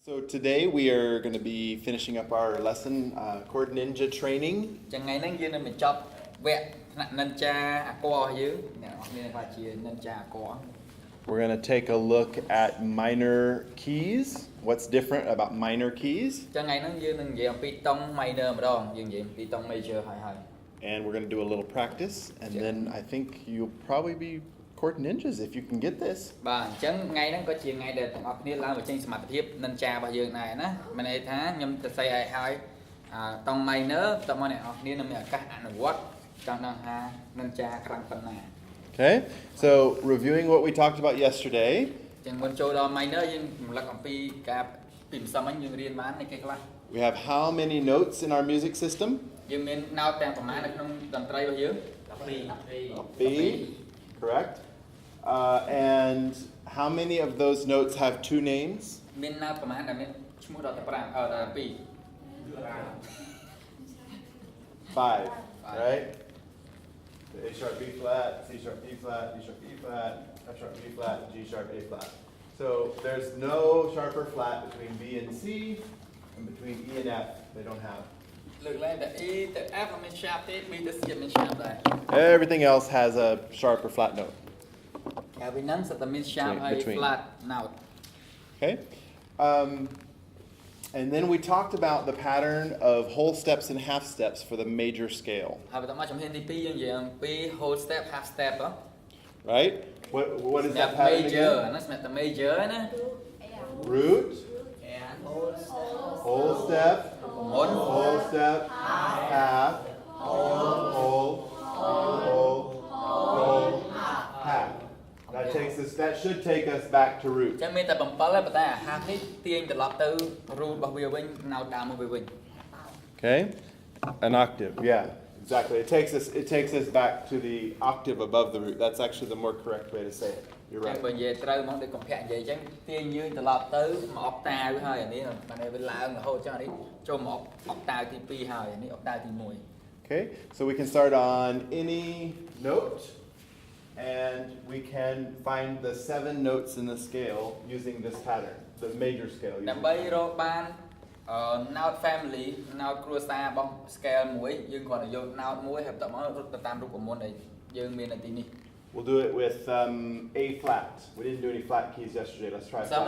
So today we are going to be finishing up our lesson, Chord Ninja training. We're going to take a look at minor keys. What's different about minor keys? And we're going to do a little practice, and then I think you'll probably be chord ninjas if you can get this. Okay, so reviewing what we talked about yesterday. We have how many notes in our music system? B, correct. And how many of those notes have two names? 5, right? The A sharp, B flat, C sharp, E flat, D sharp, E flat, F sharp, B flat, G sharp, A flat. So there's no sharp or flat between B and C, and between E and F, they don't have. Everything else has a sharp or flat note. Between. Okay. And then we talked about the pattern of whole steps and half steps for the major scale. Right? What is that pattern again? Root, whole step, half, whole, half. That should take us back to root. Okay, an octave. Yeah, exactly. It takes us back to the octave above the root. That's actually the more correct way to say it. You're right. Okay, so we can start on any note. And we can find the 7 notes in the scale using this pattern, the major scale. Note family, note scale we'll do it with A flat. We didn't do any flat keys yesterday. Let's try flat.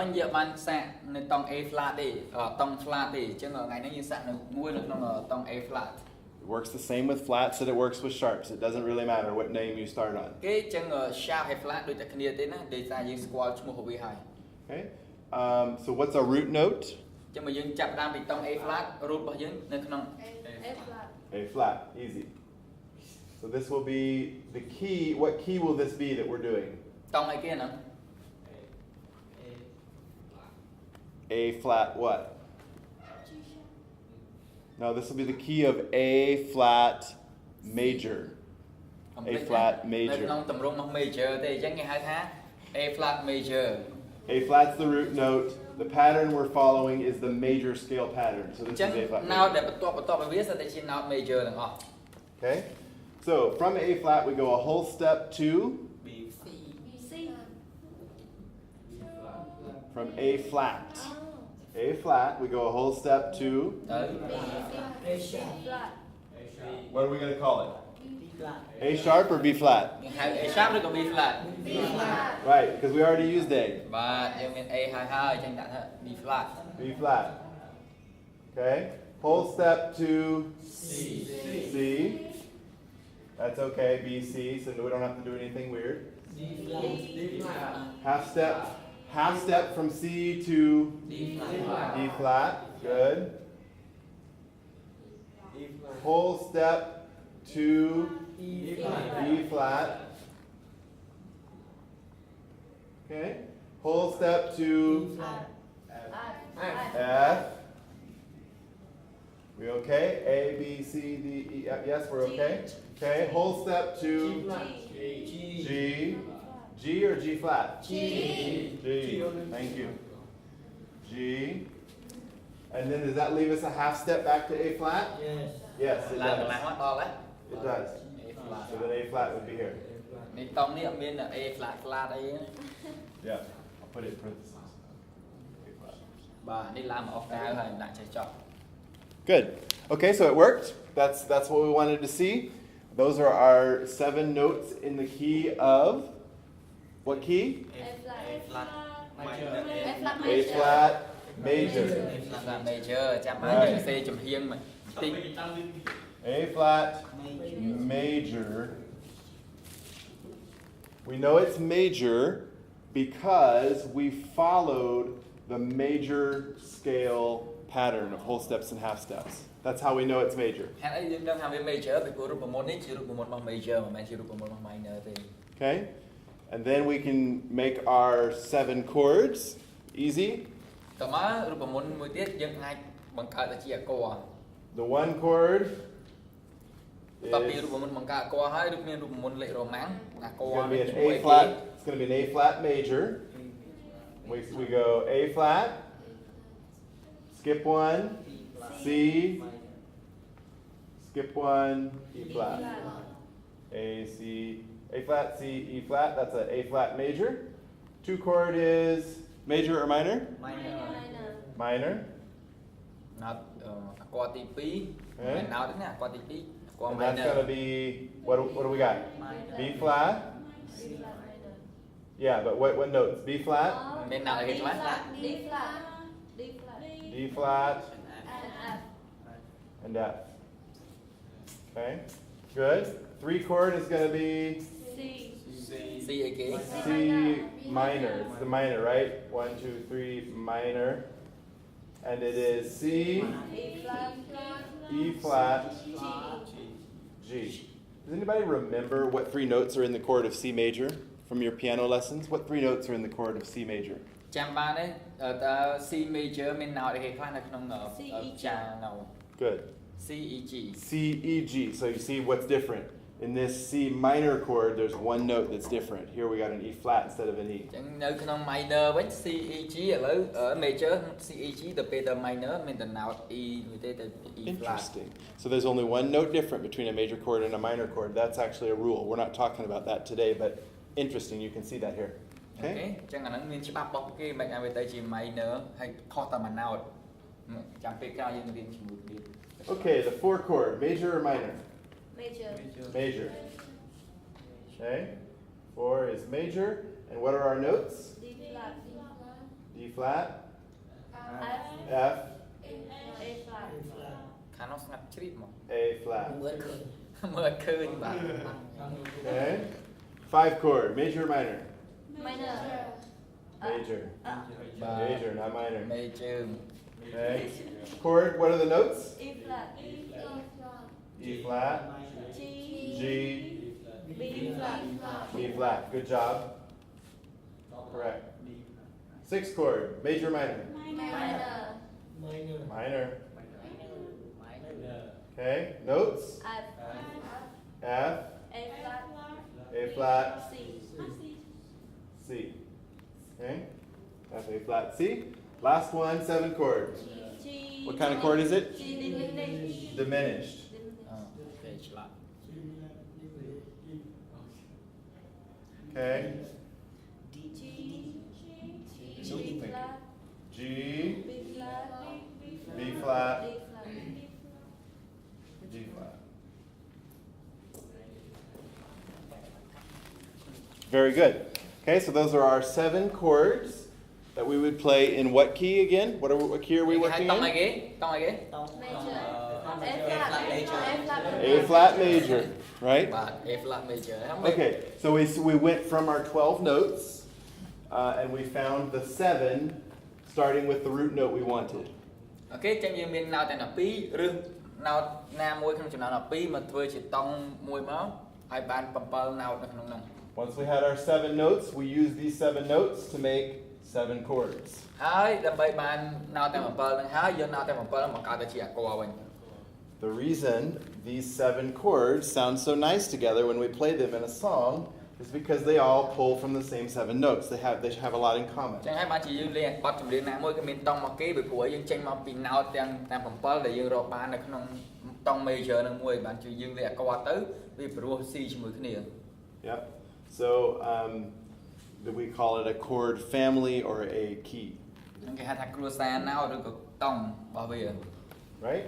It works the same with flats that it works with sharps. It doesn't really matter what name you start on. Okay, so what's our root note? A flat, easy. So this will be the key. What key will this be that we're doing? A flat what? No, this will be the key of A flat major. A flat major. A flat major. A flat's the root note. The pattern we're following is the major scale pattern. So this is A flat major. Okay. So from A flat we go a whole step to B. From A flat. A flat, we go a whole step to what are we going to call it? A sharp or B flat? A sharp or B flat? B flat. Right, because we already used A. B flat. B flat. Okay. Whole step to C. C. That's okay, B, C, so we don't have to do anything weird. D flat. Half step from C to D flat. Good. Whole step to E flat. Okay. Whole step to F. We okay? A, B, C, D, E, F. Yes, we're okay. Okay. Whole step to G. G or G flat? G. G. Thank you. G. And then does that leave us a half step back to A flat? Yes. Yes, it does. It does. So then A flat would be here. Yeah, I'll put it in parentheses. A flat. Good. Okay, so it worked. That's what we wanted to see. Those are our 7 notes in the key of what key? A flat major. A flat major. We know it's major because we followed the major scale pattern of whole steps and half steps. That's how we know it's major. Okay? And then we can make our 7 chords easy. The 1 chord is going to be an A flat. It's going to be an A flat major. We go A flat, skip 1, C, skip 1, E flat. A, C, A flat, C, E flat. That's an A flat major. 2 chord is major or minor? Minor. Not Okay. And that's going to be, what do we got? B flat. Yeah, but what notes? B flat? D flat. And F. Okay, good. 3 chord is going to be C minor. It's the minor, right? 1, 2, 3, minor. And it is C, E flat, G. Does anybody remember what 3 notes are in the chord of C major from your piano lessons? What 3 notes are in the chord of C major? C major Good. C, E, G. C, E, G. So you see what's different. In this C minor chord, there's 1 note that's different. Here we got an E flat instead of an E. Minor với C, E, G ở major C, E, G the minor mean the note E with the E flat. Interesting. So there's only 1 note different between a major chord and a minor chord. That's actually a rule. We're not talking about that today, but interesting. You can see that here. Okay. Okay, the 4 chord, major or minor? Major. Okay. 4 is major. And what are our notes? D flat. F. A flat. Okay. 5 chord, major or minor? Major. Major, not minor. Okay. Chord, what are the notes? E flat. G, B flat. Good job. Correct. 6 chord, major, minor. Minor. Okay. Notes. F. A flat. C. Okay. F, A flat, C. Last one, 7 chord. What kind of chord is it? Diminished. Okay. G, B flat, G flat. Very good. Okay, so those are our 7 chords that we would play in what key again? What key are we working in? A flat major, right? A flat major. Okay, so we went from our 12 notes and we found the 7 starting with the root note we wanted. Okay, chẳng như mình nào tại là pi rư nào nam môi trong chừng nào là pi mà thuê chỉ tông môi máu hai bàn bầm bờ nào được không? Once we had our 7 notes, we used these 7 notes to make 7 chords. Haiដើម្បីបានណៅតែ7នឹងហើយយកណៅតែ7មកកើតទៅជាអាគរវិញ The reason these 7 chords sound so nice together when we play them in a song is because they all pull from the same 7 notes. They have a lot in common. ចឹងហើយបានជាយើងលេងបទចម្រៀងណាមួយក៏មានតង់មកគេពីព្រោះយើងចេញមកពីណៅទាំង7ដែលយើងរកបាននៅក្នុងតង់ major នឹងមួយបានជាយើងលេងអាគរទៅវាព្រោះ C ជាមួយគ្នា Yep. So we call it a chord family or a key. គេហៅថាគ្រួសារណោតឬក៏តង់របស់វា Right?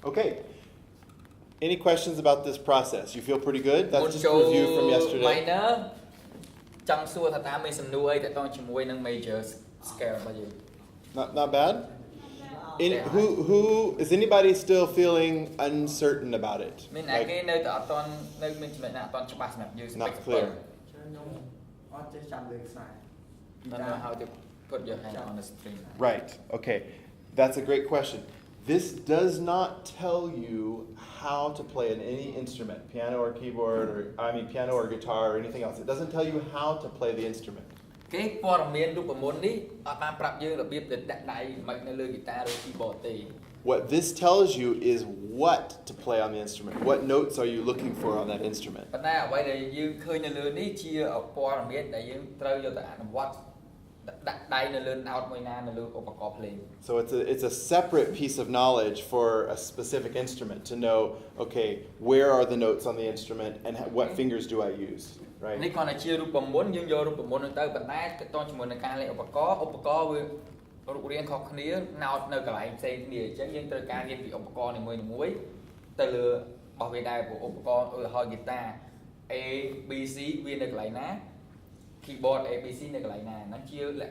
Okay. Any questions about this process? You feel pretty good? That's just a review from yesterday. Minor ចង់សួរថាតើមានសំណួរអីទាក់ទងជាមួយនឹង major scale របស់យើង Not bad? Who is anybody still feeling uncertain about it? Like, not clear. Don't know how to put your hand on the string. Right. Okay. That's a great question. This does not tell you how to play any instrument, piano or keyboard, or piano or guitar or anything else. It doesn't tell you how to play the instrument. What this tells you is what to play on the instrument. What notes are you looking for on that instrument? So it's a separate piece of knowledge for a specific instrument to know, okay, where are the notes on the instrument and what fingers do I use, right? A B C វានៅកន្លែងណា keyboard A B C នៅកន្លែងណាហ្នឹងជាដា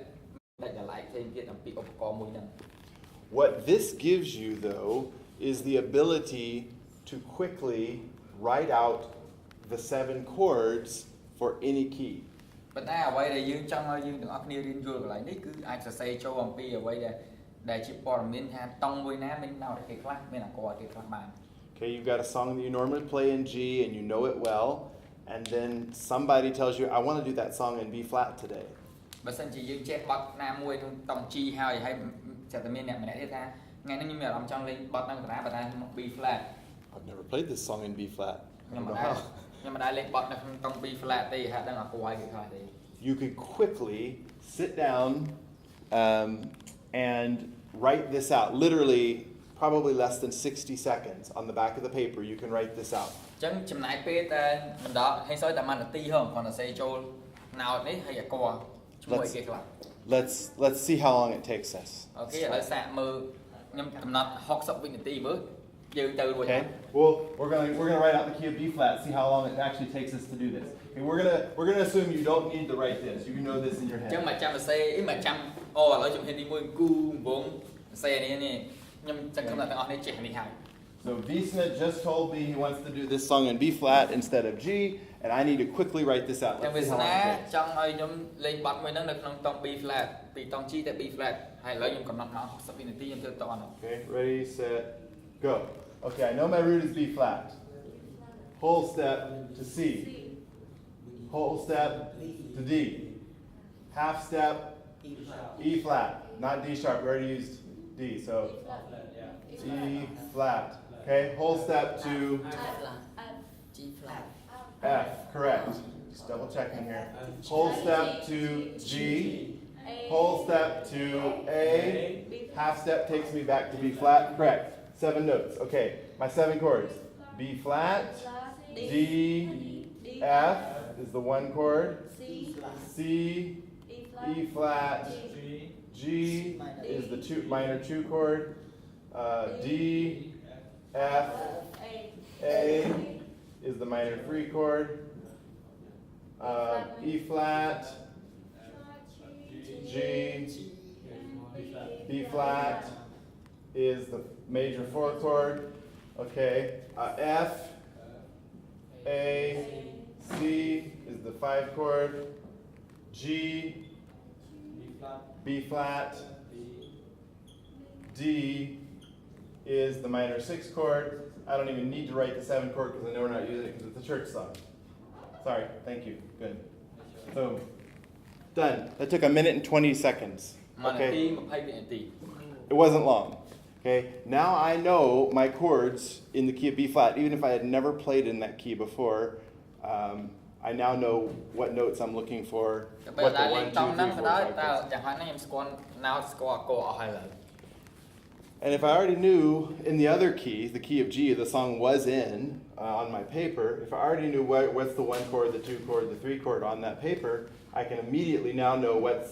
ច់ដライផ្សេងទៀតអំពីឧបករណ៍មួយហ្នឹង What this gives you though is the ability to quickly write out the 7 chords for any key. ប៉ុន្តែអ្វីដែលយើងចង់ឲ្យយើងទាំងអស់គ្នារៀនយល់កន្លែងនេះគឺអាចសរសេរចូលអំពីអ្វីដែលជាព័ត៌មានថាតង់មួយណាមានណោតគេខ្លះមានអាក័រគេខ្លះបាន Okay, you've got a song that you normally play in G and you know it well, and then somebody tells you, I want to do that song in B flat today. បើសិនជាយើងចេះបទណាមួយក្នុងតង់ G ហើយចាតែមានអ្នកម្នាក់ទៀតថាថ្ងៃនេះខ្ញុំមានអារម្មណ៍ចង់លេងបទហ្នឹងប៉ុន្តែមក B flat. I've never played this song in B flat. ខ្ញុំមិនដែរលេងបទនៅក្នុងតង់ B flat ទេហាក់ដឹងអាក័រគេខ្លះទេ You could quickly sit down and write this out. Literally, probably less than 60 seconds on the back of the paper, you can write this out. ចឹងចំណាយពេលតែមិនដល់ហើយសោយតែ1នាទីហ៎គ្រាន់តែសេចូលណោតនេះហើយអាក័រឈ្មោះអីគេខ្លះ Let's see how long it takes us. អូខេឥឡូវសាកមើលខ្ញុំកំណត់60វិនាទីមើលយើងទៅរួច Okay. Well, we're going to write out the key of B flat, see how long it actually takes us to do this. Okay, we're going to assume you don't need to write this. You can know this in your head. ចឹងមកចាំសរសេរមកចាំឥឡូវជំហានទី1គូកំពុងសរសេរនេះខ្ញុំចង់ថាទាំងអស់នេះចេះនេះហើយ So Veasna just told me he wants to do this song in B flat instead of G, and I need to quickly write this out. Let's see how long it takes. ចង់ឲ្យខ្ញុំលេងបទមួយហ្នឹងនៅក្នុងតង់ B flat ពីតង់ G ទៅ B flat ហើយឥឡូវខ្ញុំកំណត់មក60វិនាទីខ្ញុំធ្វើតន់ Okay, ready, set, go. Okay, I know my root is B flat. Whole step to C. Whole step to D. Half step E flat, not D sharp. We already used D, so E flat. Okay, whole step to G flat F, correct. Just double checking here. Whole step to G. Whole step to A. Half step takes me back to B flat, correct. 7 notes. Okay, my 7 chords. B flat, D, F is the 1 chord. C, E flat, G is the minor 2 chord. D, F, A is the minor 3 chord. E flat, G, B flat is the major 4 chord. Okay, F, A, C is the 5 chord. G, B flat, D is the minor 6 chord. I don't even need to write the 7 chord because I know we're not using it because it's a church song. Sorry, thank you, good. So, done. That took 1 minute and 20 seconds. Okay. It wasn't long. Okay, now I know my chords in the key of B flat, even if I had never played in that key before. I now know what notes I'm looking for. What the 1, 2, 3, 4, 5 is. And if I already knew in the other key, the key of G, the song was in on my paper, if I already knew what's the 1 chord, the 2 chord, the 3 chord on that paper, I can immediately now know what's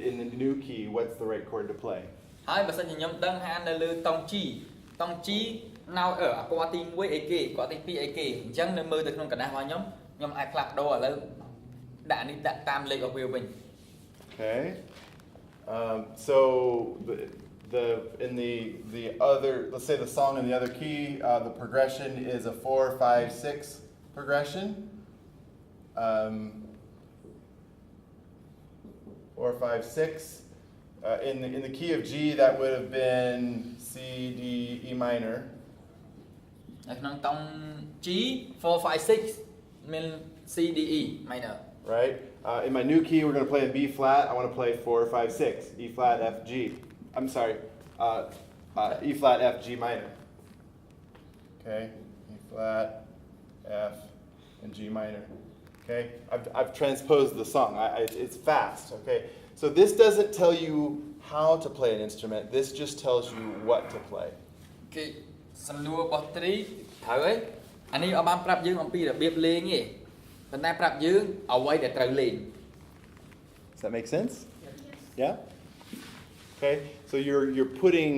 in the new key, what's the right chord to play. ហើយបើសិនជាខ្ញុំដឹងថានៅលើតង់ G តង់ G នៅអាគាត់ទី1អីគេគាត់ទី2អីគេអញ្ចឹងនៅមើលទៅក្នុងกระดาษរបស់ខ្ញុំអាចផ្លាស់ប្ដូរឥឡូវដាក់នេះដាក់តាមលេខរបស់វាវិញ Okay. So in the other, let's say the song in the other key, the progression is a 4, 5, 6 progression. 4, 5, 6. In the key of G, that would have been C, D, E minor. នៅក្នុងតង់ G 4 5 6 មាន C D E minor. Right? In my new key, we're going to play in B flat. I want to play 4, 5, 6. E flat, F, G. I'm sorry. E flat, F, G minor. Okay? E flat, F, and G minor. Okay? I've transposed the song. It's fast. Okay? So this doesn't tell you how to play an instrument. This just tells you what to play. Okay. សំណួររបស់ត្រីត្រូវហើយអានេះអត់បានប្រាប់យើងអំពីរបៀបលេងទេប៉ុន្តែប្រាប់យើងអ្វីដែលត្រូវលេង Does that make sense? Yeah? Okay, so you're putting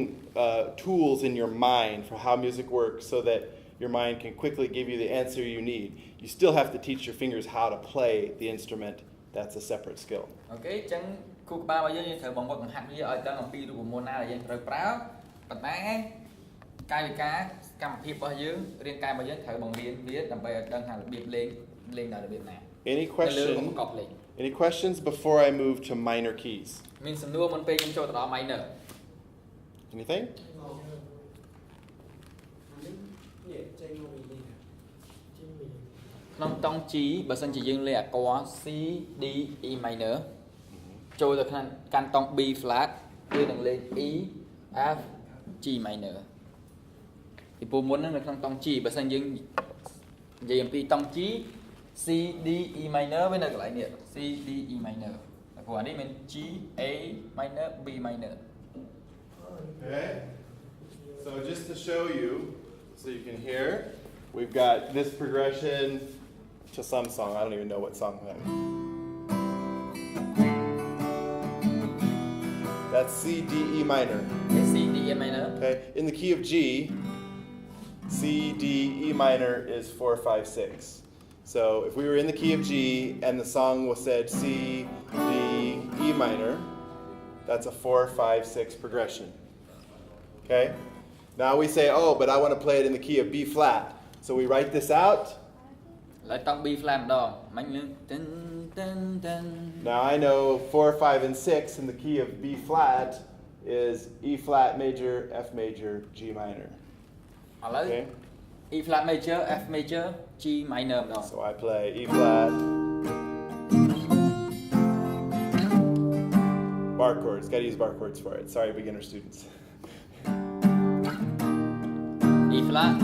tools in your mind for how music works so that your mind can quickly give you the answer you need. You still have to teach your fingers how to play the instrument. That's a separate skill. Okay អញ្ចឹងគូក្បាលរបស់យើងត្រូវបង្វឹកបង្ហាត់វាឲ្យដឹងអំពីរូបមន្តណាដែលយើងត្រូវប្រើប៉ុន្តែកាយវិការកម្មភាពរបស់យើងរាងកាយរបស់យើងត្រូវបង្រៀនវាដើម្បីឲ្យដឹងថារបៀបលេងដល់របៀបណា Any questions before I move to minor keys? មានសំណួរមុនពេលខ្ញុំចូលទៅដល់ minor Anything? ក្នុងតង់ G បើសិនជាយើងលេងអាគ័រ C D E minor ចូលទៅកាន់តង់ B flat គឺនឹងលេង E F G minor ពីព្រោះមុនហ្នឹងនៅក្នុងតង់ G បើសិនយើងនិយាយអំពីតង់ G C D E minor វានៅកន្លែងនេះ C D E minor ព្រោះអានេះមាន G A minor B minor Okay. So just to show you, so you can hear, we've got this progression to some song. I don't even know what song that is. That's C, D, E minor. C D E minor. Okay. In the key of G, C, D, E minor is 4, 5, 6. So if we were in the key of G and the song was said C, D, E minor, that's a 4, 5, 6 progression. Okay? Now we say, oh, but I want to play it in the key of B flat. So we write this out. B flat. Now I know 4, 5, and 6 in the key of B flat is E flat major, F major, G minor. Okay? E flat major, F major, G minor. So I play E flat. Bar chords. Got to use bar chords for it. Sorry, beginner students. E flat,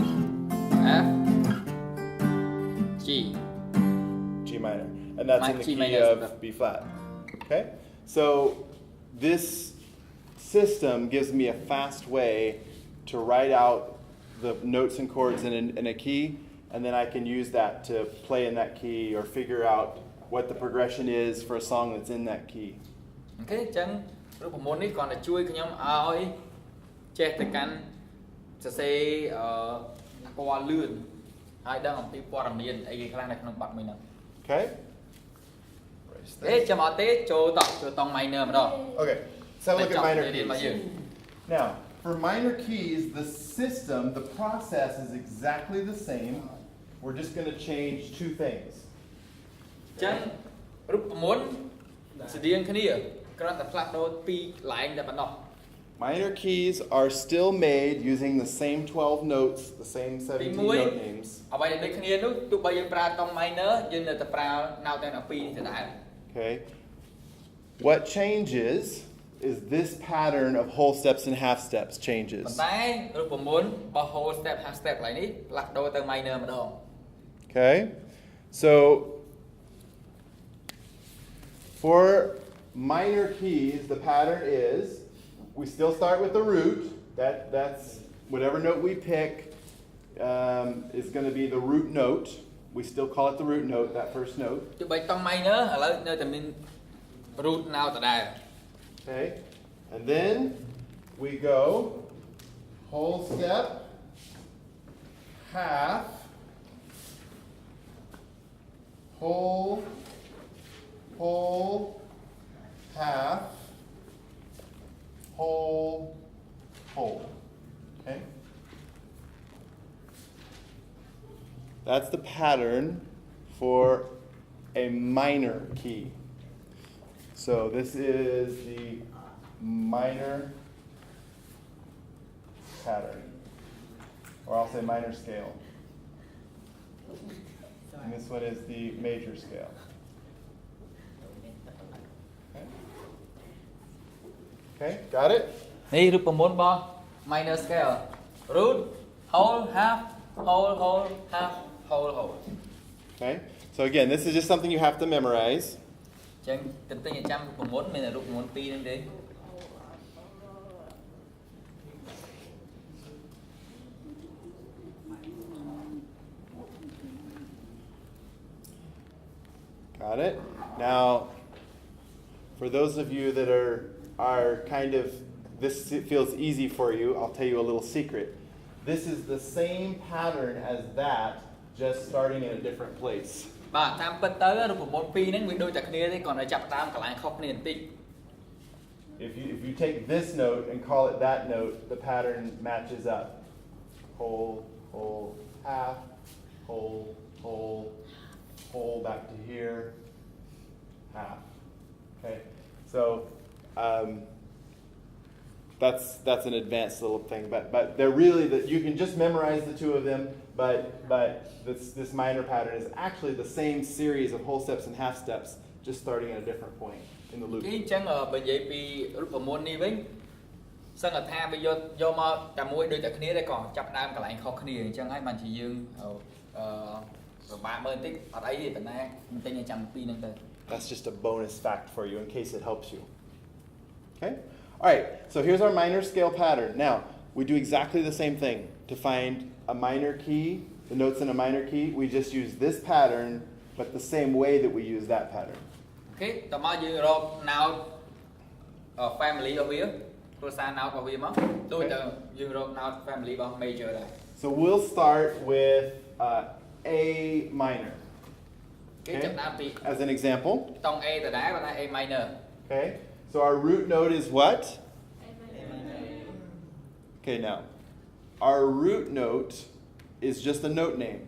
F, G. G minor. And that's in the key of B flat. Okay? So this system gives me a fast way to write out the notes and chords in a key, and then I can use that to play in that key or figure out what the progression is for a song that's in that key. Okay, ចឹងរូបមន្តនេះគ្រាន់តែជួយខ្ញុំឲ្យចេះទៅកាន់សរសេរពណ៌លឿនហើយដឹងអំពីព័ត៌មានអីខ្លះនៅក្នុងបទមួយហ្នឹង Okay? ចាំអត់ទេចូលតង់ minor ម្ដង Okay. Let's have a look at minor keys. Now, for minor keys, the system, the process is exactly the same. We're just going to change two things. ចឹងរូបមន្តស្តៀងគ្នាគ្រាន់តែផ្លាស់ប្ដូរពីរកន្លែងតែប៉ុណ្ណោះ Minor keys are still made using the same 12 notes, the same 17 note names. អ្វីដែលដូចគ្នានោះទោះបីយើងប្រើតង់ minor យើងនៅតែប្រើ note ទាំង12នេះដដែល Okay. What changes is this pattern of whole steps and half steps changes. ប៉ុន្តែរូបមន្តរបស់ whole step half step កន្លែងនេះផ្លាស់ប្ដូរទៅ minor ម្ដង Okay. So for minor keys, the pattern is we still start with the root. That's whatever note we pick is going to be the root note. We still call it the root note, that first note. ទោះបីតង់ minor ឥឡូវនៅតែមាន root now ដដែល Okay, and then we go whole step, half, whole, half, whole, whole. Okay? That's the pattern for a minor key. So this is the minor pattern, or I'll say minor scale. And this one is the major scale. Okay, got it? នេះរូបមន្តរបស់ minor scale root whole half whole half whole Okay, so again, this is just something you have to memorize. អញ្ចឹងទន្ទឹងឲ្យចាំរូបមន្តមានតែរូបមន្តពីរហ្នឹងទេ Got it? Now, for those of you that are kind of, this feels easy for you, I'll tell you a little secret. This is the same pattern as that, just starting in a different place. បាទតាមពិតទៅរូបមន្តពីរហ្នឹងវាដូចតែគ្នាទេគ្រាន់តែចាប់តាមកន្លែងខុសគ្នាបន្តិច If you take this note and call it that note, the pattern matches up. Whole, half, whole, back to here, half. Okay, so that's an advanced little thing, but they're really that you can just memorize the two of them, but this minor pattern is actually the same series of whole steps and half steps, just starting at a different point in the loop. គេអញ្ចឹងបើនិយាយពីរូបមន្តនេះវិញសឹងថាវាយកមកតែមួយដូចតែគ្នាទេក៏ចាប់ដើមកន្លែងខុសគ្នាអញ្ចឹងហើយបានជាយើងពិបាកមើលបន្តិចអត់អីទេប៉ុន្តែមិនទិញឲ្យចាំពីរហ្នឹងទៅ That's just a bonus fact for you in case it helps you. Okay? All right, so here's our minor scale pattern. Now, we do exactly the same thing. To find a minor key, the notes in a minor key, we just use this pattern, but the same way that we use that pattern. Okay, តោះមកយើងរក note family របស់វាគ្រួសារ note របស់វាមកដូចតែយើងរក note family របស់ major ដែរ So we'll start with A minor. គេចាប់ដើមពី As an example. តង់ A ដដែលប៉ុន្តែ A minor Okay, so our root note is what? Okay, now, our root note is just a note name.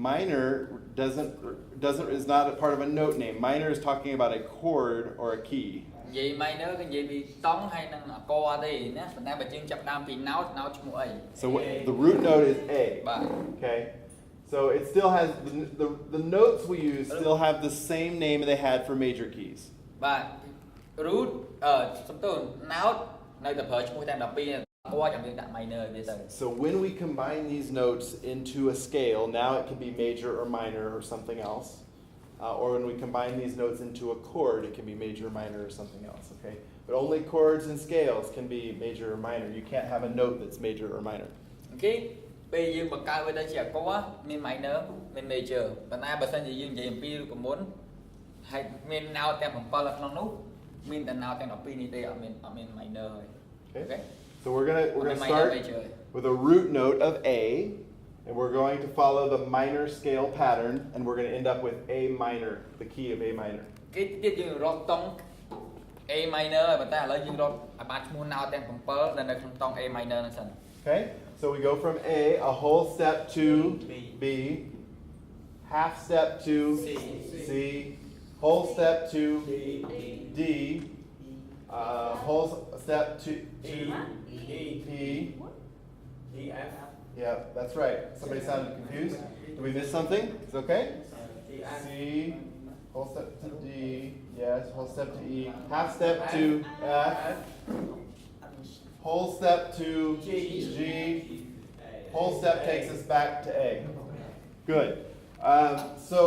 Minor is not a part of a note name. Minor is talking about a chord or a key. និយាយ minor គឺនិយាយពីតង់ហើយនឹងអក្សរទេណាប៉ុន្តែបើយើងចាប់ដើមពី note ឈ្មោះអី So the root note is A. បាទ Okay, so it still has the notes we use still have the same name they had for major keys. បាទ root សំទោស note នៅតែប្រើឈ្មោះតែ12គាត់ចាំយើងដាក់ minor វាទៅ So when we combine these notes into a scale, now it can be major or minor or something else. Or when we combine these notes into a chord, it can be major, minor, or something else, okay? But only chords and scales can be major or minor. You can't have a note that's major or minor. Okay, ពេលយើងបង្កើតវាទៅជាអក្សរមាន minor មាន major ប៉ុន្តែបើសិនជាយើងនិយាយអំពីរូបមន្តហើយមាន note ទាំង7នៅក្នុងនោះមានតែ note ទាំង12នេះទេអត់មាន minor ហើយ Okay? So we're gonna start with a root note of A, and we're going to follow the minor scale pattern, and we're going to end up with A minor, the key of A minor. គេទៀតយើងរកតង់ A minor ហើយប៉ុន្តែឥឡូវយើងរកឲ្យបានឈ្មោះ note ទាំង7នៅក្នុងតង់ A minor ហ្នឹងសិន Okay? So we go from a whole step to B, half step to C, whole step to D, whole step to E. Yeah, that's right. Somebody sounded confused. Did we miss something? It's okay? C, whole step to D, yes, whole step to E, half step to F, whole step to G, whole step takes us back to A. Good. So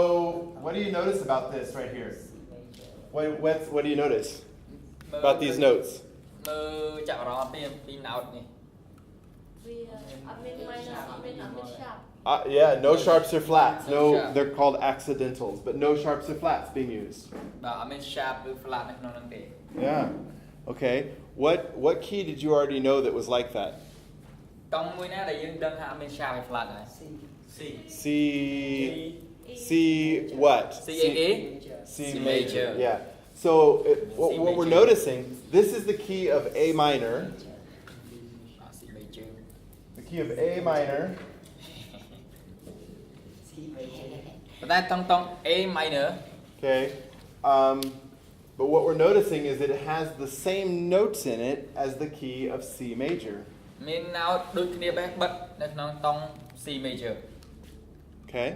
what do you notice about this right here? What do you notice about these notes? មើលចាប់អារម្មណ៍ពី note នេះ Yeah, no sharps or flats. No No, sharp. they're called accidentals, but no sharps or flats being used. បាទអត់មាន sharp ឬ flat នៅក្នុងហ្នឹងទេ Yeah. Okay. What key did you already know that was like that? តង់មួយណាដែលយើងដឹងថាអត់មាន sharp ឬ flat ដែរ C. C what? C A A C C major. major. Yeah. So what we're major. noticing, this is the key of A minor. C major The key of A minor. ប៉ុន្តែតង់ A minor Okay. But what we're noticing is that it has the same notes in it as the key of C major. មាន note ដូចគ្នាបេះបិទនៅក្នុងតង់ C major Okay.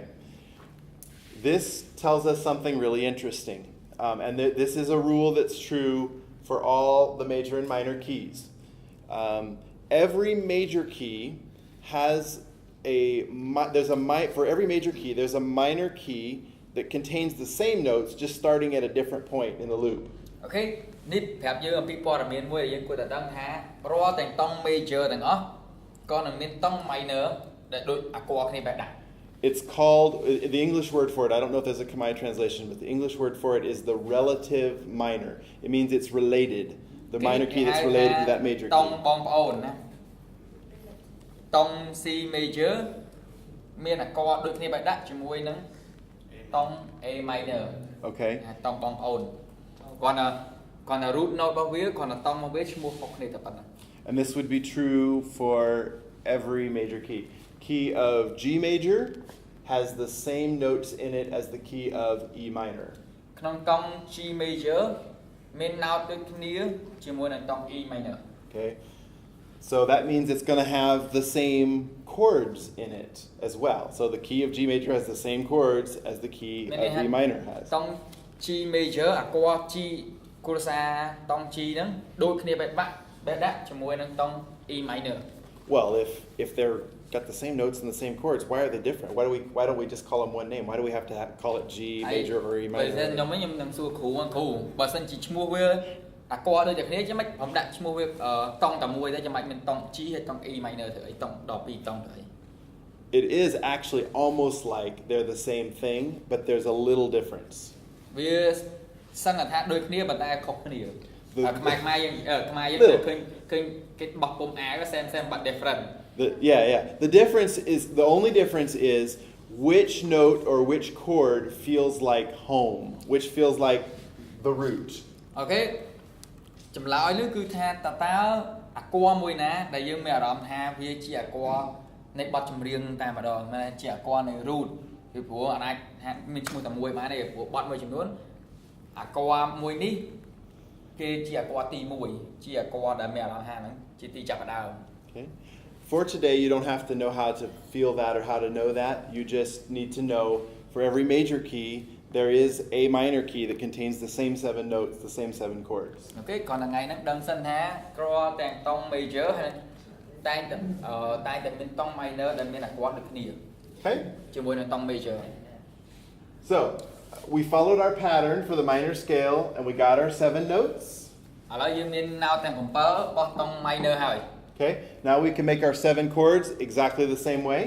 This tells us something really interesting. And this is a rule that's true for all the major and minor keys. Every major key has for every major key, there's a minor key that contains the same notes, just starting at a different point in the loop. អូខេនេះប្រាប់យើងអំពីព័ត៌មានមួយដែលយើងគួរតែដឹងថារាល់ទាំងតង់ major ទាំងអស់ក៏នឹងមានតង់ minor ដែលដូចអាគ័រគ្នាបែបដែរ It's called, the English word for it, I don't know if there's a Khmer translation, but the English word for it is the relative minor. It means it's related. The minor key that's related to that major តង់ key. បងប្អូនណាតង់ C major មានអាគ័រដូចគ្នាបែបដែរជាមួយនឹងតង់ A minor Okay. តង់បងប្អូនគាត់ណា root note របស់វាគាត់ណាតង់របស់វាឈ្មោះខុសគ្នាតែប៉ុណ្ណឹង And this would be true for every major key. Key of G major has the same notes in it as the key of E minor. ក្នុងតង់ G major មាន note ដូចគ្នាជាមួយនឹងតង់ E minor Okay. So that means it's going to have the same chords in it as well. So the key of G major has the same chords as the key of E minor has. តង់ G major អាគ័រ G គូរសាតង់ G ហ្នឹងដូចគ្នាបែបដាក់ជាមួយនឹងតង់ E minor Well, if they're got the same notes and the same chords, why are they different? Why don't we just call them one name? Why do we have to call it G major or E បើ minor? ខ្ញុំនឹងសួរគ្រូបើសិនជាឈ្មោះវាអាគ័រដូចតែគ្នាចឹងមិនខ្ញុំដាក់ឈ្មោះវាតង់តែមួយទៅចាំមិនមានតង់ G ហើយតង់ E minor ទៅអីតង់ដល់2តង់ទៅអី It is actually almost like they're the same thing, but there's a little difference. វាសឹងថាដូចគ្នាប៉ុន្តែខុសគ្នាខ្មែរយើងឃើញគេបោះពុំអាវ same but different The only difference is which note or which chord feels like home, which feels like the root. អូខេចម្លើយនេះគឺថាតើអាគ័រមួយណាដែលយើងមានអារម្មណ៍ថាវាជាអាគ័រនៃបទចម្រៀងតែម្ដងមិនជាអាគ័រនៃ root ពីព្រោះអាចថាមានឈ្មោះតែមួយបានទេព្រោះបទមួយចំនួនអាគ័រមួយនេះគេជាអាគ័រទី1ជាអាគ័រដែលមានអារម្មណ៍ថាហ្នឹងជាទីចាប់ផ្ដើម Okay. For today, you don't have to know how to feel that or how to know that. You just need to know for every major key, there is a minor key that contains the same 7 notes, the same 7 chords. អូខេcònថ្ងៃហ្នឹងដឹងសិនថាគ្រាន់តែតង់ major ហើយតែមានតង់ minor ដែលមានអាគ័រដូចគ្នា Okay? ជាមួយនឹងតង់ major So, we followed our pattern for the minor scale and we got our 7 notes. ឥឡូវយើងមាន note ទាំង7បោះតង់ minor ហើយ Okay? Now we can make our 7 chords exactly the same way.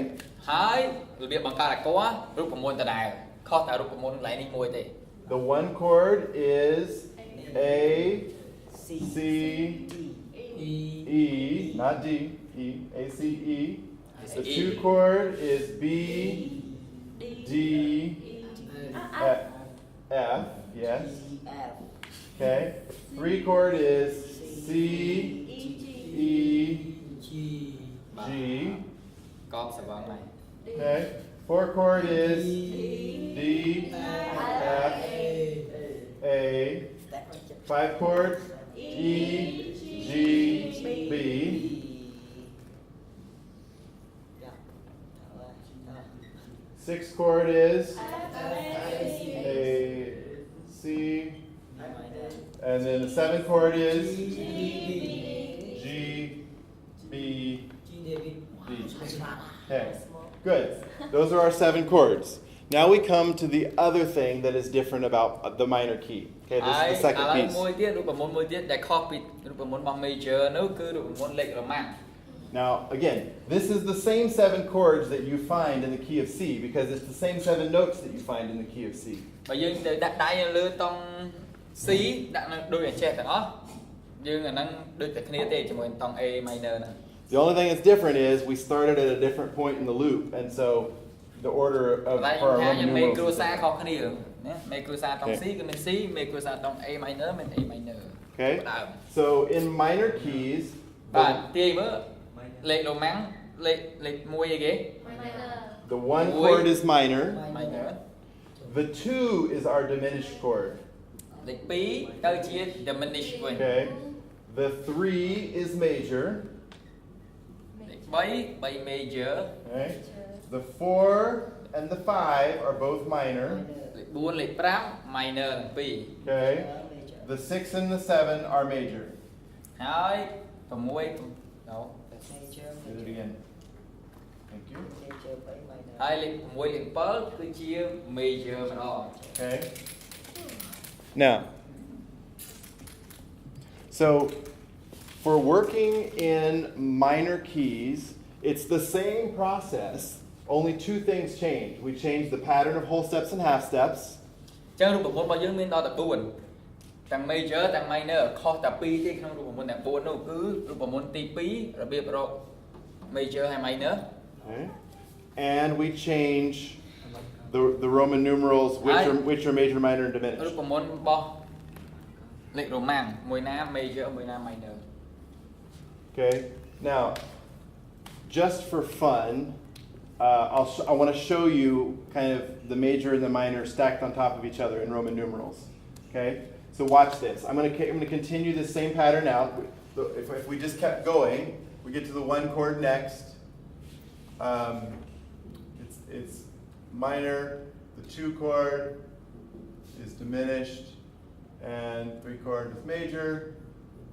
ហើយរបៀបបង្កើតអាគ័ររូបមន្តដដែលខុសតែរូបមន្តកន្លែងនេះមួយទេ The one chord is A, C, E, not D, E, A, C, E. The 2 chord is B, D, F, yes. Okay. 3 chord is C, E, G. កបសវងហ្នឹង Okay. 4 chord is D, F, A. 5 chords E, G, B. 6 chord is A, C, and then the 7 chord is G, B, D. Okay, good. Those are our 7 chords. Now we come to the other thing that is different about the minor key. Okay, this is the second ឥឡូវ piece. មួយទៀតរូបមន្តមួយទៀតដែលខុសពីរូបមន្តរបស់ major នោះគឺរូបមន្តលេខ Roman Now, again, this is the same 7 chords that you find in the key of C because it's the same 7 notes that you find in the key of C. បើយើងទៅដាក់ដៃលើតង់ C ដាក់នៅដូចចេះទាំងអស់យើងអាហ្នឹងដូចតែគ្នាទេជាមួយតង់ A minor ហ្នឹង The only thing that's different is we started at a different point in the loop, and so the order of តែ for our ខ្ញុំថាយើង Roman មេគ្រួ numerals. សារខុសគ្នាណាមេគ្រួសារតង់ C គឺមាន C មេគ្រួសារតង់ A minor មាន A minor Okay. So in minor keys, បាទទាយមើលលេខរ៉ូម៉ាំងលេខ1អីគេ the 1 chord is minor. minor The 2 is our diminished chord. លេខ2ទៅជា diminish វិញ Okay. The 3 is major. លេខ3 major Okay. The 4 and the 5 are both minor. លេខ4លេខ5 minor ទាំងពីរ Okay. The 6 and the 7 are major. ហើយ6 no Do it again. Thank you. ហើយលេខ6លេខ7គឺជា major ម្ដង Okay. Now, so for working in minor keys, it's the same process. Only 2 things change. We change the pattern of whole steps and half steps. អញ្ចឹងរូបមន្តរបស់យើងមានដល់តែ4ទាំង major ទាំង minor ខុសតែ2ទេក្នុងរូបមន្តទាំង4នោះគឺរូបមន្តទី2របៀបរក major ហើយ minor Okay. And we change the Roman numerals, which are major, minor, and រូ diminished. បមន្តរបស់លេខរ៉ូម៉ាំងមួយណា major មួយណា minor Okay. Now, just for fun, I want to show you kind of the major and the minor stacked on top of each other in Roman numerals. Okay. So watch this. I'm going to continue this same pattern out. If we just kept going, we get to the 1 chord next. It's minor. The 2 chord is diminished, and 3 chord is major.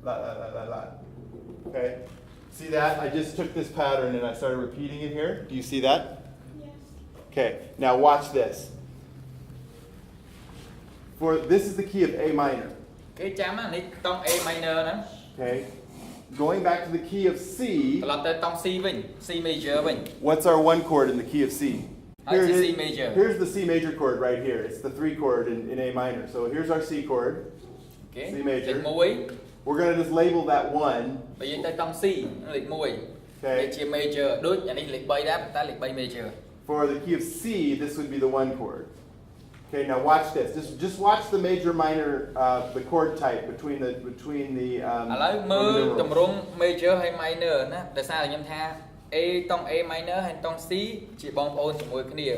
La la la la la. Okay. See that? I just took this pattern and I started repeating it here. Do you see that? Yes. Okay. Now watch this. For this is the key of A minor. គេចាំនេះតង់ A minor ហ្នឹង Okay. Going back to the key of C. ត្រឡប់ទៅតង់ C វិញ C major វិញ What's our 1 chord in the key of C? Here it is is. C major. Here's the C major chord right here. It's the 3 chord in A minor. So here's our C chord. អូខេ C major. លេខ1 We're going to just label that 1. បើយើងទៅតង់ C លេខ1 Okay. វាជា major ដូចអានេះលេខ3ដែរប៉ុន្តែលេខ3 major For the key of C, this would be the 1 chord. Okay, now watch this. Just watch the major minor, the chord type between the ឥឡូវមើល Roman numerals. តម្រង់ major ហើយ minor ណាដោយសារតែខ្ញុំថា A តង់ A minor ហើយតង់ C ជាបងប្អូនជាមួយគ្នា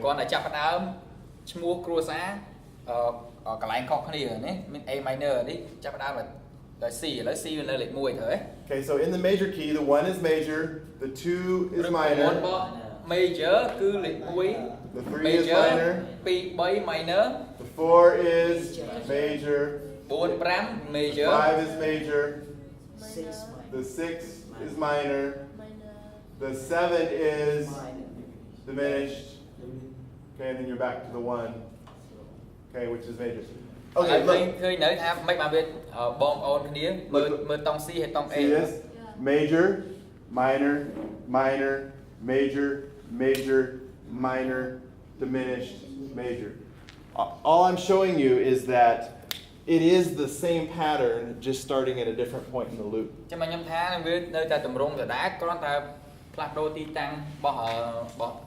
គាត់តែចាប់ផ្ដើមឈ្មោះគ្រួសារកន្លែងខុសគ្នាណាមាន A minor នេះចាប់ផ្ដើមដោយ C ឥឡូវ C វានៅលេខ1ទៅហ៎ Okay, so in the major key, the 1 is major, the 2 is របស់ minor, major គឺលេខ the 1 3 is major minor, 2 3 minor the 4 is major, 4 5 major 5 is major, the 6 is minor, the 7 is diminished, okay, and then you're back to the 1, okay, which is major. Okay, ឃើញ look, ឃើញនៅថាមិនបានវាបងប្អូនគ្នាមើលតង់ C ហើយតង់ A see this? Major, minor, minor, major, major, minor, diminished, major. All I'm showing you is that it is the same pattern, just starting at a different point in the loop. ចាំមកខ្ញុំថាវានៅតែតម្រង់ដដែលគ្រាន់តែផ្លាស់ប្ដូរទីតាំងរបស់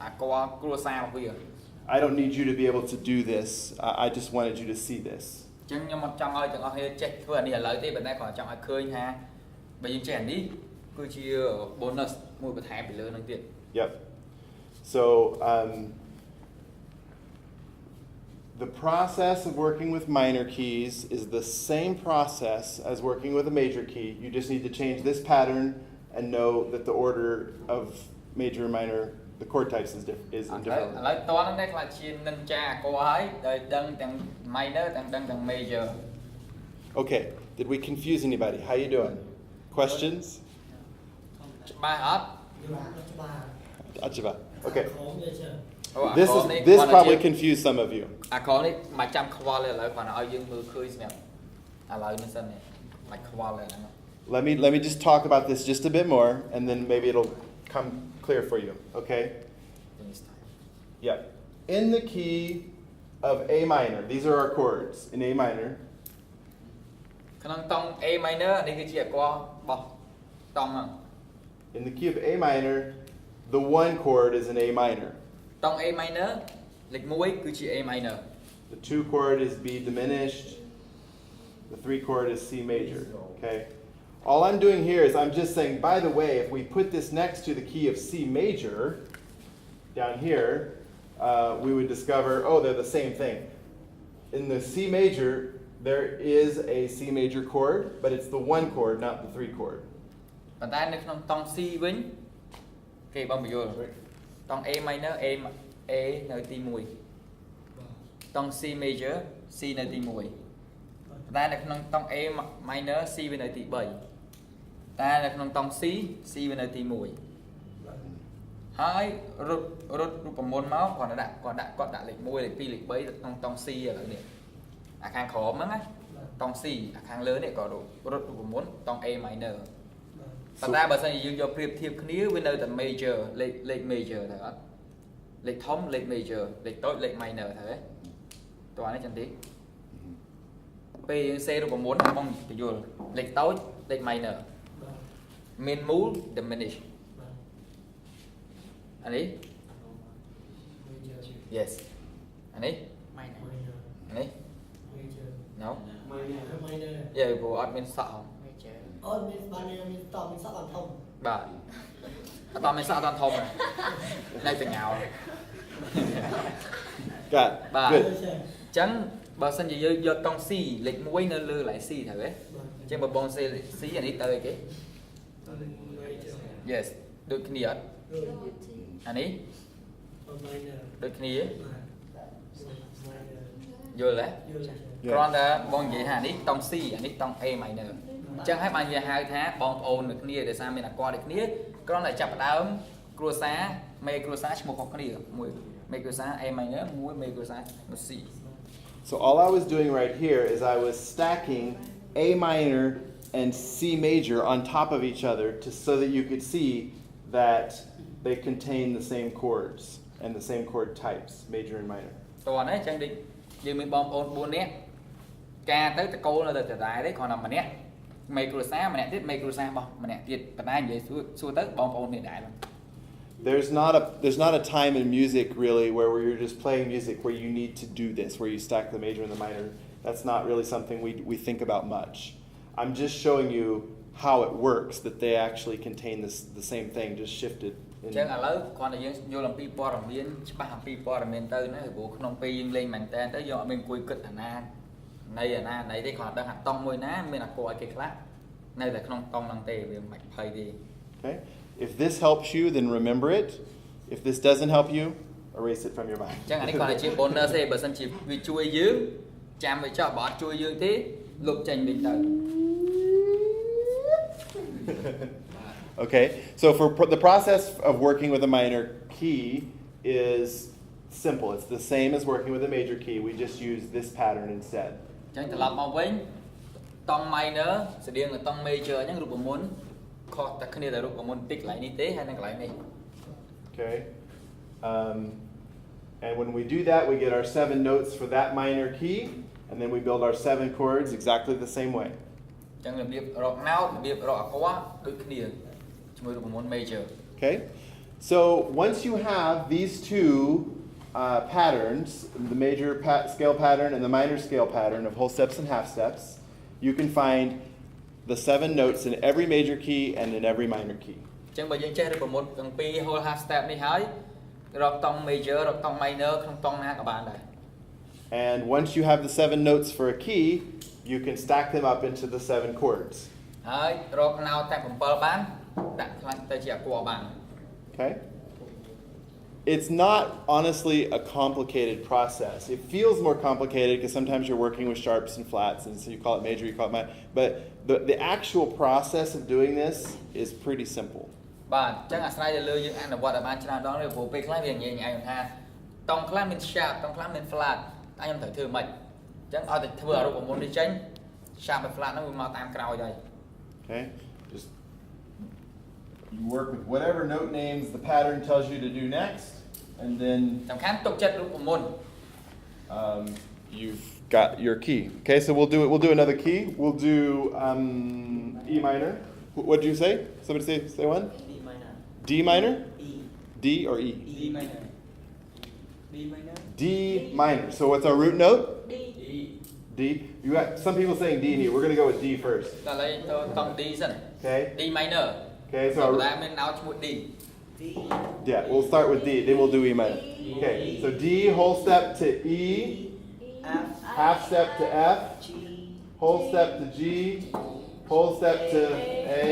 អាគរគ្រួសាររបស់វា I don't need you to be able to do this. I just wanted you to see this. អញ្ចឹងខ្ញុំអត់ចង់ឲ្យទាំងអស់គ្នាចេះធ្វើអានេះឥឡូវទេប៉ុន្តែគ្រាន់តែចង់ឲ្យឃើញថាបើយើងចេះអានេះគឺជា bonus មួយបន្ថែមពីលើនឹងទៀត Yep. So the process of working with minor keys is the same process as working with a major key. You just need to change this pattern and know that the order of major and minor, the chord types is indifferent. ឥឡូវតន់នេះខ្លាចជានិនចាអាគរហើយដែលដឹងទាំង minor ទាំង major Okay, did we confuse anybody? How you doing? Questions? ច្បាស់អត់ Achiba. Okay. អូ This probably confused some of you. អាខនេះមិនចាំខ្វល់ទេឥឡូវគ្រាន់តែឲ្យយើងមើលឃើញសម្រាប់ឥឡូវនេះសិននេះមិនខ្វល់ទេហ្នឹង let me just talk about this just a bit more, and then maybe it'll come clear for you. Okay? Yeah. In the key of A minor, these are our chords in A minor. ក្នុងតង់ A minor នេះគឺជាអក្សររបស់តង់ហ្នឹង In the key of A minor, the one chord is an A minor. តង់ A minor លេខ1គឺជា A minor. The two chord is B diminished. The three chord is C major. Okay? All I'm doing here is I'm just saying, by the way, if we put this next to the key of C major, down here, we would discover, oh, they're the same thing. In the C major, there is a C major chord, but it's the one chord, not the three chord. ប៉ុន្តែនៅក្នុងតង់ C វិញគេបងបញ្យល់តង់ A minor A នៅទី1តង់ C major C នៅទី1ប៉ុន្តែនៅក្នុងតង់ A minor C វានៅទី3តែនៅក្នុងតង់ C C វានៅទី1ហើយរត់រូបមន្តមកគាត់ដាក់លេខ1លេខ2លេខ3នៅក្នុងតង់ C ឥឡូវនេះអាខាងក្រោមហ្នឹងណាតង់ C អាខាងលើនេះក៏រត់រូបមន្តតង់ A minor ប៉ុន្តែបើសិនជាយើងយកប្រៀបធៀបគ្នាវានៅតែ major លេខ major ទៅអត់លេខធំលេខ major លេខតូចលេខ minor ទៅហ៎តោះនេះចឹងទេពេលយើងសេរូបមន្តបងបញ្យល់លេខតូចលេខ minor main move diminish អានេះ yes អានេះ minor អានេះ major no minor យើព្រោះអត់មានសក់ហ៎ major អត់មានបានមានតមានសក់អត់ធំ បាទអត់មានសក់អត់ធំនៅតែងោ Got it. បាទ Good. អញ្ចឹងបើសិនជាយើងយកតង់ C លេខ1នៅលើកន្លែង C ត្រូវទេអញ្ចឹងបើបង C អានេះទៅអីគេ yes ដូចគ្នាអត់អានេះ minor ដូចគ្នា minor យល់ទេគ្រាន់តែបងនិយាយថានេះតង់ C អានេះតង់ A minor អញ្ចឹងហើយបាននិយាយហៅថាបងប្អូននៅគ្នាដោយសារមានអាគារដូចគ្នាគ្រាន់តែចាប់ផ្ដើមគ្រួសារមេគ្រួសារឈ្មោះខុសគ្នាមួយមេគ្រួសារ A minor មួយមេគ្រួសារ C So all I was doing right here is I was stacking A minor and C major on top of each other so that you could see that they contain the same chords and the same chord types, major and minor. តោះណាអញ្ចឹងដូចយើងមានបងប្អូន4នាក់ការទៅតកូលនៅតែដដែលទេគ្រាន់តែម្នាក់មេគ្រួសារម្នាក់ទៀតមេគ្រួសាររបស់ម្នាក់ទៀតប៉ុន្តែនិយាយសួរទៅបងប្អូនគ្នាដែរ There's not a time in music really where you're just playing music where you need to do this, where you stack the major and the minor. That's not really something we think about much. I'm just showing you how it works, that they actually contain the same thing, just shifted. អញ្ចឹងឥឡូវគ្រាន់តែយើងយល់អំពីព័ត៌មានច្បាស់អំពីព័ត៌មានទៅណាព្រោះក្នុងពេលយើងលេងមែនតើទៅយើងអត់មានអង្គុយគិតអាណាណៃទេគ្រាន់តែដឹងថាតង់មួយណាមានអាគោឲ្យគេខ្លះនៅតែក្នុងតង់ហ្នឹងទេវាមិនភ័យទេ Okay? If this helps you, then remember it. If this doesn't help you, erase it from your mind. អញ្ចឹងអានេះគ្រាន់តែជា bonus ទេបើសិនជាវាជួយយើងចាំវាចោះបើអត់ជួយយើងទេលុបចេញវិញទៅ Okay, so for the process of working with a minor key is simple. It's the same as working with a major key. We just use this pattern instead. អញ្ចឹងត្រឡប់មកវិញតង់ minor ស្តៀងនឹងតង់ major អញ្ចឹងរូបមន្តខុសតែគ្នាតែរូបមន្តតិចកន្លែងនេះទេហើយនឹងកន្លែងនេះ Okay, and when we do that, we get our 7 notes for that minor key, and then we build our 7 chords exactly the same way. អញ្ចឹងរបៀបរក note របៀបរកអាគ័រដូចគ្នាជាមួយរូបមន្ត major. Okay, so once you have these two patterns, the major scale pattern and the minor scale pattern of whole steps and half steps, you can find the 7 notes in every major key and in every minor key. អញ្ចឹងបើយើងចេះរូបមន្តទាំងពីរ whole half step នេះហើយរកតង់ major រកតង់ minor ក្នុងតង់ណាក៏បានដែរ And once you have the 7 notes for a key, you can stack them up into the 7 chords. ហើយរក note តែ7បានដាក់ខ្លាញ់ទៅជាអាគ័របាន Okay? It's not honestly a complicated process. It feels more complicated because sometimes you're working with sharps and flats, and so you call it major, you call it minor. But the actual process of doing this is pretty simple. បាទអញ្ចឹងអាស្រ័យទៅលើយើងអនុវត្តឲ្យបានច្រើនដងទេព្រោះពេលខ្លះវានិយាយឯងថាតង់ខ្លះមាន sharp តង់ខ្លះមាន flat តែខ្ញុំត្រូវធ្វើម៉េចអញ្ចឹងឲ្យតែធ្វើរូបមន្តនេះចេញ sharp និង flat ហ្នឹងវាមកតាមក្រោយហើយ Okay? Okay? Just you work with whatever note names the pattern tells you to do next, and then សំខាន់ទុកចិត្តរូបមន្ត you've got your key. Okay, so we'll do another key. We'll do E minor. What did you say? Somebody say one? D minor. D minor? E. D or E? D minor. D minor. D minor. So what's our root note? D. D. You got some people saying D and E. We're gonna go with D first. ដល់ឥឡូវតង់ D សិន Okay. D minor Okay. So សម្ our, រាប់មានណោឈ្មោះ D D. yeah, we'll start with D. Then we'll do E minor. Okay. So D, whole step to E, F. half step to F, G. whole step to G, whole step to A,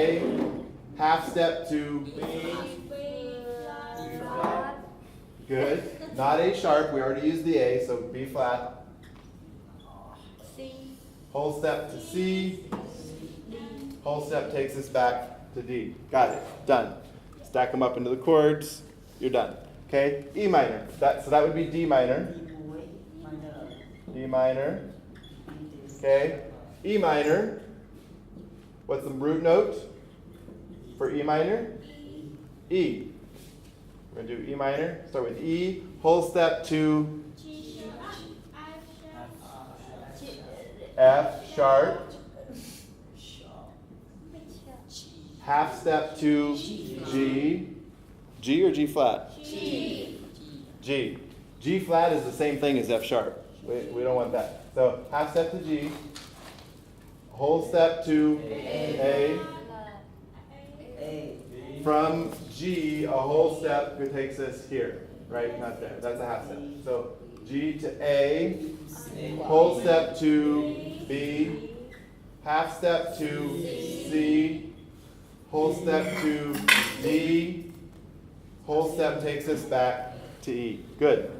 half step to good. Not A sharp. We already used the A, so B flat. Whole step to C. Whole step takes us back to D. Got it. Done. Stack them up into the chords. You're done. Okay. E minor. So that would be D minor. D minor. Okay. E minor. What's the root note for E minor? E. We're gonna do E minor. Start with E. Whole step to F sharp. Half step to G. G or G flat? G. G flat is the same thing as F sharp. We don't want that. So half step to G. Whole step to A. A. From G, a whole step takes us here. Right? Not there. That's a half step. So G to A. Whole step to B. Half step to C. Whole step to D. Whole step takes us back to E. Good.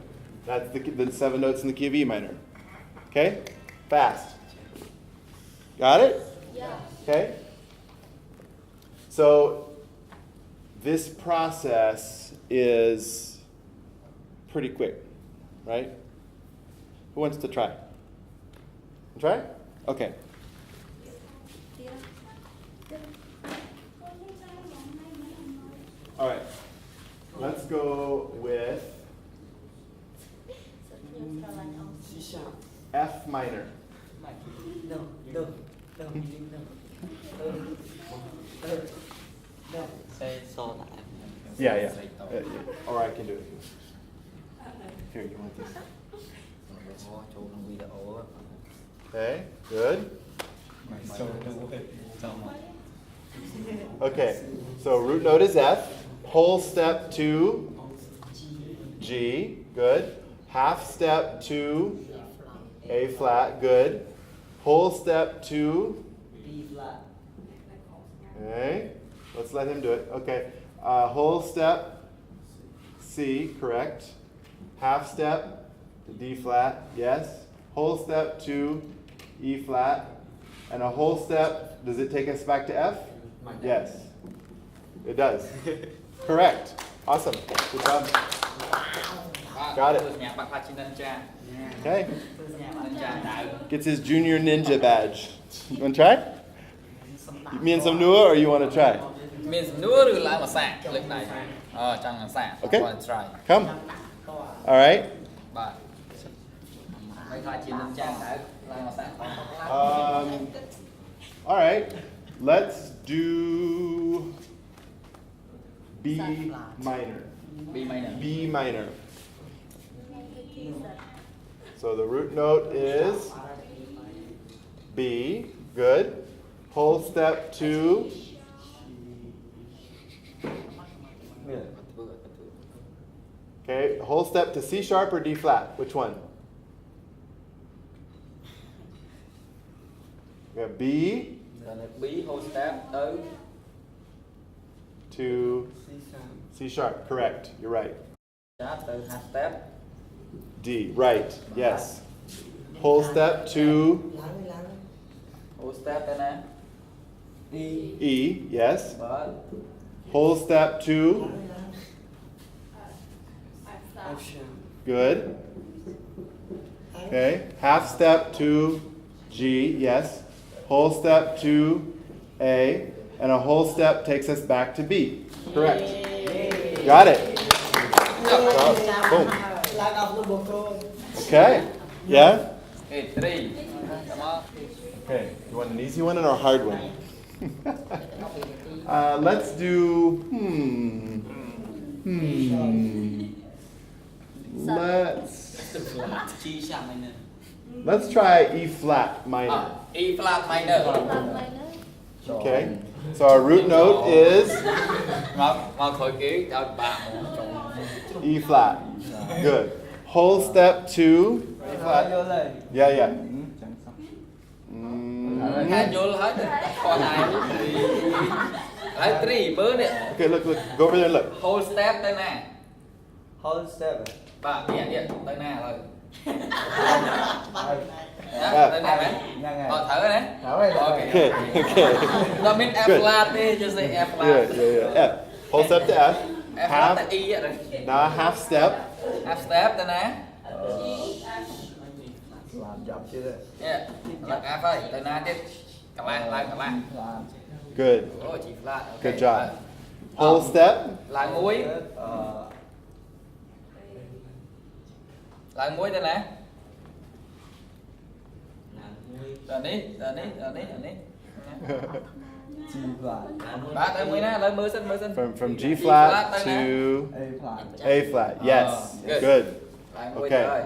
That's the 7 notes in the key of E minor. Okay? Fast. Got it? Yeah. Okay? So this process is pretty quick, right? Who wants to try? Try? Okay. All right. Let's go with C sharp. F minor. No. No. No. No. Say so là Yeah. Or I can do it. Here, you want this?ចូលក្នុងវីដេអូ Okay, good. Okay, so root note is F. Whole step to G, good. Half step to A flat, good. Whole step to, B flat. okay, let's let him do it. Okay, whole step, C, correct. Half step to D flat, yes. Whole step to E flat. And a whole step, does it take us back to F? Yes, it does. Correct. Awesome. Good job. Got it. ញ៉ាំបាក់ខ្លាចជីនិនចា Okay. និនចាដៅ Gets his junior ninja badge. You want to try? Me and some Nua, or you want to try? មានសំណួរឬឡើងមកសាកលើកដៃចង់មកសាក Okay. want to try Come. All right. បាទមិនខ្លាចជីនិនចាដៅឡើងមកសាក All right. Let's do B minor. B minor B minor. So the root note is B. Good. Whole step to okay. Whole step to C sharp or D flat. Which one? We have B B whole step ទៅ to C sharp. Correct. You're right. ចាប់ទៅ half step D. Right. Yes. Whole step to whole step ទៅណា E. Yes. បាទ Whole step to F sharp. good. Okay. Half step to G. Yes. Whole step to A, and a whole step takes us back to B. Correct. Got it. Boom. Like of the book. Okay. Yeah? Okay, 3. Come on. Okay. You want an easy one or a hard one? Let's do, Let's try E flat minor. E flat minor. Okay. So our root note is Mau khởi ký cho bạn. E flat. Good. Whole step to E flat. Yeah, yeah. Hai vô hết. Còn này. Lấy 3 bữa nè. Okay, look, go over there and look. Whole step tới nè. Whole step. Bạn điện tới nè rồi. F. Tới nè bạn. Thở nè. Okay. Okay, okay. Nó mean F Good. flat đi, just say F flat. Yeah. F. Whole step to F. F flat Half. tới E rồi. Now half step. Half step tới nè. Làm chậm chưa đấy. Yeah. Là F ơi, tới nè tiếp. Cả ba. Good. Ôi chỉ flat. Good job. Whole step. Lại muối. Lại muối tới nè. Rồi đi. G flat. Ba tới muối nè, lấy mưa xin. From G flat to A flat. A flat. Yes. Good. Good. Lại muối Okay. rồi.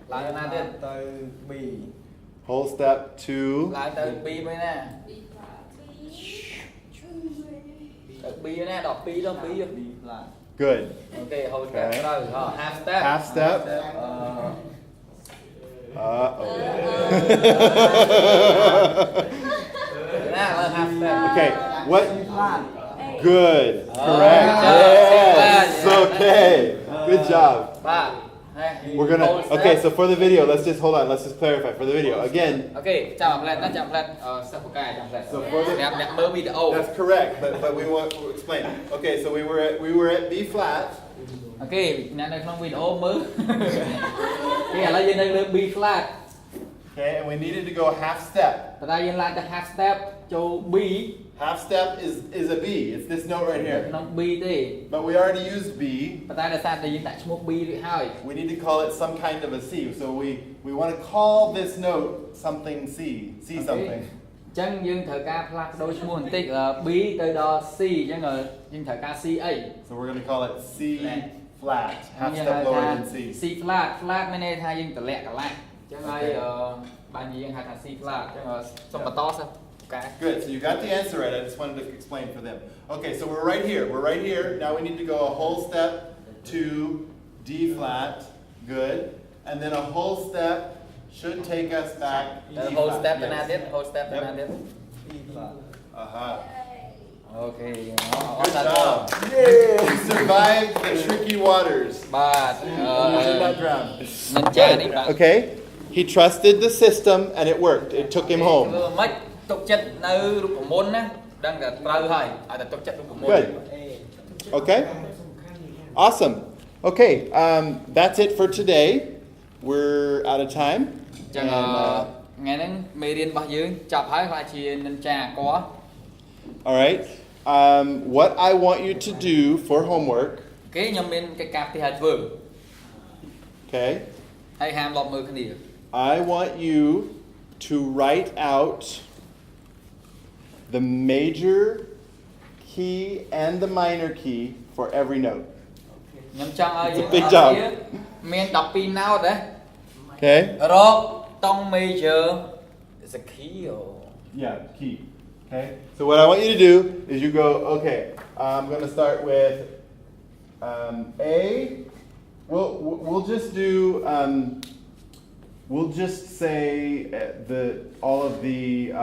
Lại tới nè tiếp. Tới B. Whole step to Lại tới B mới nè. Tới B nè, đọc B đó, B vô. B flat. good. Okay, whole Okay. step rồi. Half step. Half step. Half step. Okay. What? Flat. Good. Correct. Yes. Okay. Good job. Ba. We're gonna. Okay. So for the video, let's just hold on. Let's just clarify for the video again. Okay, chạm lên, nó chạm lên. Step một cái, chạm lên. So for the. Đẹp mơ video. That's correct, but we want to explain. Okay. So we were at B flat. Okay, nãy đây không video mơ. Cái là gì đây B flat. Okay, and we needed to go half step. Tại đây yên lại half step cho B. Half step is a B. It's this note right here. Nó B đi. But we already used B. Tại đây là sao đây yên tại một B rồi hơi. We need to call it some kind of a C. So we want to call this note something C. C something. Chân dương thở ca flat đôi số một tích là B tới đó C chân rồi dương thở ca CA. So we're going to call it C flat. Half step lower than C. C flat, flat mới nên thay dương tờ lẹ cả lại. Chân rồi bạn gì hay là C flat chân rồi xong mà to sao? Okay. Good. So you got the answer right. I just wanted to explain for them. Okay, so we're right here. We're right here. Now we need to go a whole step to D flat. Good. And then a whole step should take us back. The E whole flat. step Yes. and I did. Whole step and I did. B flat. Okay. Good job. You survived the tricky waters. But You did not drown. nên cha đi bạn. Okay. He trusted the system and it worked. It took him home. Mất tục chất nơi rụp của môn á, đang là trâu hơi, ở là tục chất rụp của môn. Good. Okay. Awesome. Okay. That's it for today. We're out of time. Chẳng ngày nên mê điên bao nhiêu, chọc hỏi lại chị nên cha có. All right. What I want you to do for homework. Cái nhóm bên cái cặp thì hạt vừa. Okay. Hay hàm lọt mưa cái gì? I want you to write out the major key and the minor key for every note. Nhóm trong ơi, It's a big job. Mình đọc pin nào đấy. Okay? Rồi, tông major is a key or... Yeah, key. Okay? So what I want you to do is you go, okay, I'm going to start with A. We'll just do, we'll just say all of the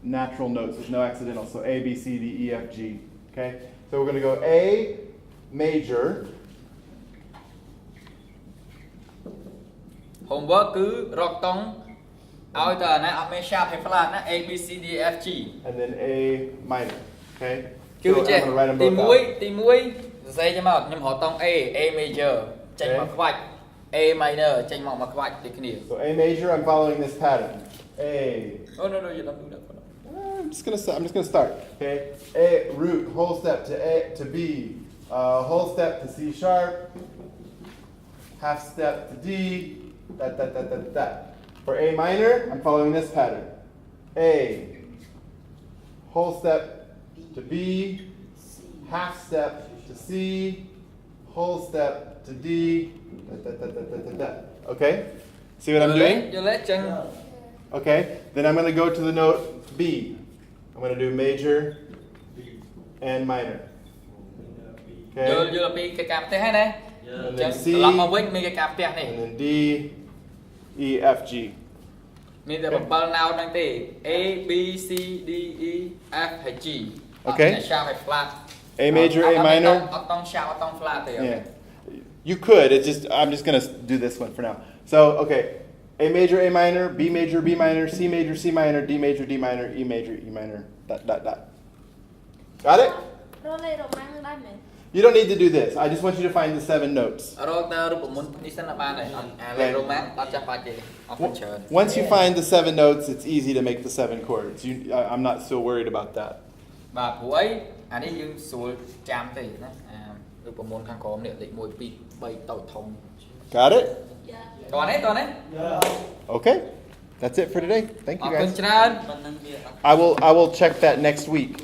natural notes. There's no accidental. So A, B, C, D, E, F, G. Okay? So we're going to go A major. Homework cứ rọc tông ao tờ này ở bên sharp hay flat nó A, B, C, D, F, G. And then A minor. Okay? Chứ So chứ, I'm going to write them tìm both mũi, out. tìm mũi. Dây cho mà nhưng họ tông A major, chênh Okay. mà khoạch. A minor, chênh mà khoạch thì cái này. So A major, I'm following this pattern. A. Oh no, you don't do that. I'm just gonna start. Okay. A root, whole step to A to B, whole step to C sharp, half step to D, that. For A minor, I'm following this pattern. A, whole step to B, half step to C, whole step to D, Okay? See what I'm doing? Okay, then I'm going to go to the note B. I'm going to do major and minor. Okay? And then C, and then D, E, F, G. A, B, C, D, E, F, G. Okay. A major, A minor. Yeah. You could, I'm just going to do this one for now. So, okay, A major, A minor, B major, B minor, C major, C minor, D major, D minor, E major, E minor, ... Got it? You don't need to do this. I just want you to find the 7 notes. Once you find the 7 notes, it's easy to make the 7 chords. I'm not so worried about that. Got it? Okay. That's it for today. Thank you guys. I will check that next week.